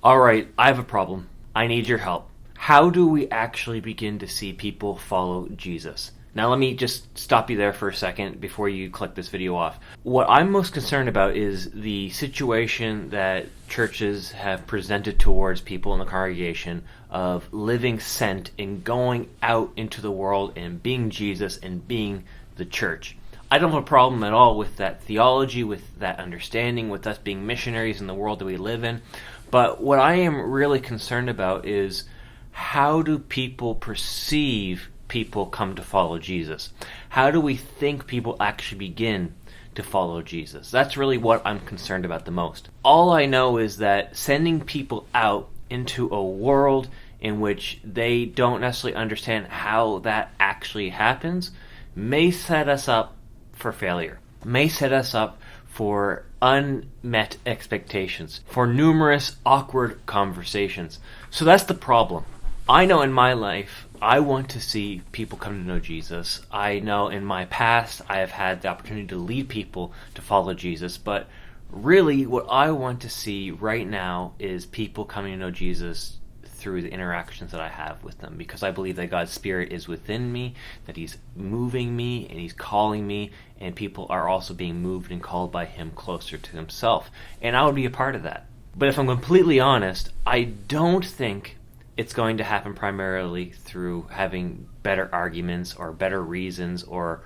All right, I have a problem. I need your help. How do we actually begin to see people follow Jesus? Now, let me just stop you there for a second before you click this video off. What I'm most concerned about is the situation that churches have presented towards people in the congregation of living sent and going out into the world and being Jesus and being the church. I don't have a problem at all with that theology, with that understanding, with us being missionaries in the world that we live in. But what I am really concerned about is, how do people perceive people come to follow Jesus? How do we think people actually begin to follow Jesus? That's really what I'm concerned about the most. All I know is that sending people out into a world in which they don't necessarily understand how that actually happens may set us up for failure, may set us up for unmet expectations, for numerous awkward conversations. So that's the problem. I know in my life, I want to see people come to know Jesus. I know in my past, I have had the opportunity to lead people to follow Jesus. But really, what I want to see right now is people coming to know Jesus through the interactions that I have with them, because I believe that God's Spirit is within me, that He's moving me and He's calling me, and people are also being moved and called by Him closer to Himself. And I would be a part of that. But if I'm completely honest, I don't think it's going to happen primarily through having better arguments or better reasons or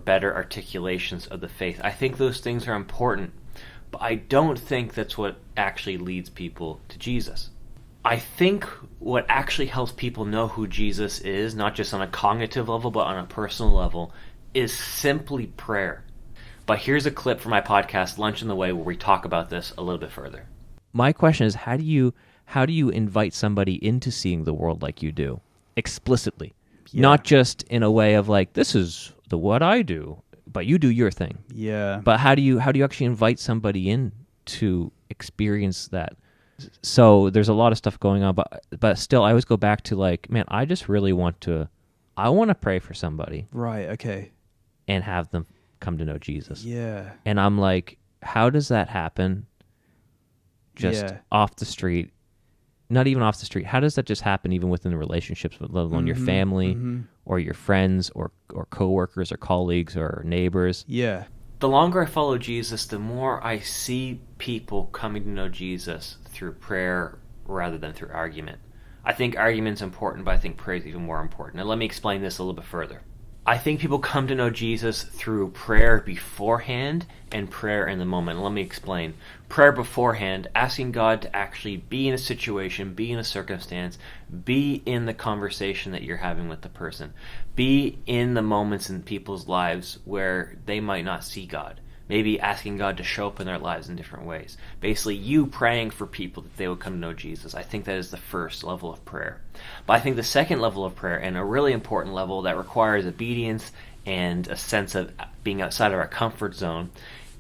better articulations of the faith. I think those things are important, but I don't think that's what actually leads people to Jesus. I think what actually helps people know who Jesus is, not just on a cognitive level, but on a personal level, is simply prayer. But here's a clip from my podcast, Lunch in the Way, where we talk about this a little bit further. My question is, how do you invite somebody into seeing the world like you do, explicitly? Yeah. Not just in a way of like, this is what I do, but you do your thing. Yeah. But how do you actually invite somebody in to experience that? So there's a lot of stuff going on, but still, I always go back to like, man, I just really want to pray for somebody. Right, okay. And have them come to know Jesus. Yeah. And I'm like, how does that happen just off the street? Not even off the street. How does that just happen even within the relationships, let alone your family or your friends or coworkers or colleagues or neighbors? Yeah. The longer I follow Jesus, the more I see people coming to know Jesus through prayer rather than through argument. I think argument's important, but I think prayer is even more important. And let me explain this a little bit further. I think people come to know Jesus through prayer beforehand and prayer in the moment. Let me explain. Prayer beforehand, asking God to actually be in a situation, be in a circumstance, be in the conversation that you're having with the person. Be in the moments in people's lives where they might not see God. Maybe asking God to show up in their lives in different ways. Basically, you praying for people that they would come to know Jesus. I think that is the first level of prayer. But I think the second level of prayer, and a really important level that requires obedience and a sense of being outside of our comfort zone,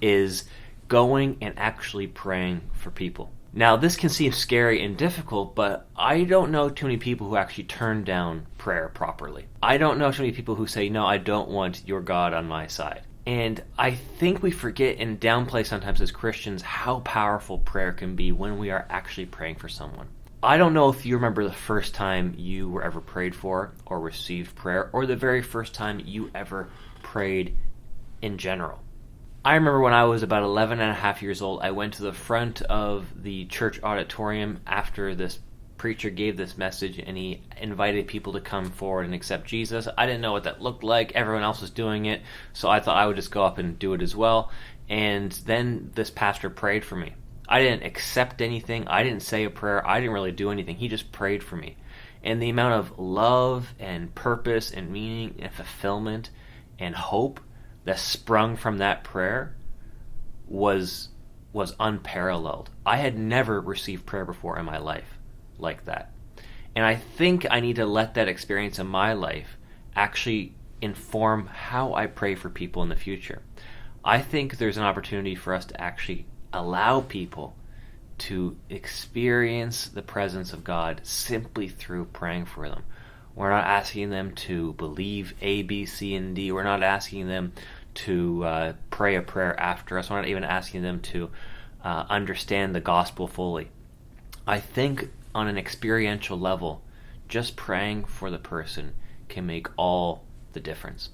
is going and actually praying for people. Now, this can seem scary and difficult, but I don't know too many people who actually turn down prayer properly. I don't know too many people who say, no, I don't want your God on my side. And I think we forget and downplay sometimes as Christians how powerful prayer can be when we are actually praying for someone. I don't know if you remember the first time you were ever prayed for or received prayer, or the very first time you ever prayed in general. I remember when I was about 11 and a half years old, I went to the front of the church auditorium after this preacher gave this message, and he invited people to come forward and accept Jesus. I didn't know what that looked like. Everyone else was doing it, so I thought I would just go up and do it as well. And then this pastor prayed for me. I didn't accept anything. I didn't say a prayer. I didn't really do anything. He just prayed for me. And the amount of love and purpose and meaning and fulfillment and hope that sprung from that prayer was unparalleled. I had never received prayer before in my life like that. And I think I need to let that experience in my life actually inform how I pray for people in the future. I think there's an opportunity for us to actually allow people to experience the presence of God simply through praying for them. We're not asking them to believe A, B, C, and D. We're not asking them to pray a prayer after us. We're not even asking them to understand the gospel fully. I think on an experiential level, just praying for the person can make all the difference.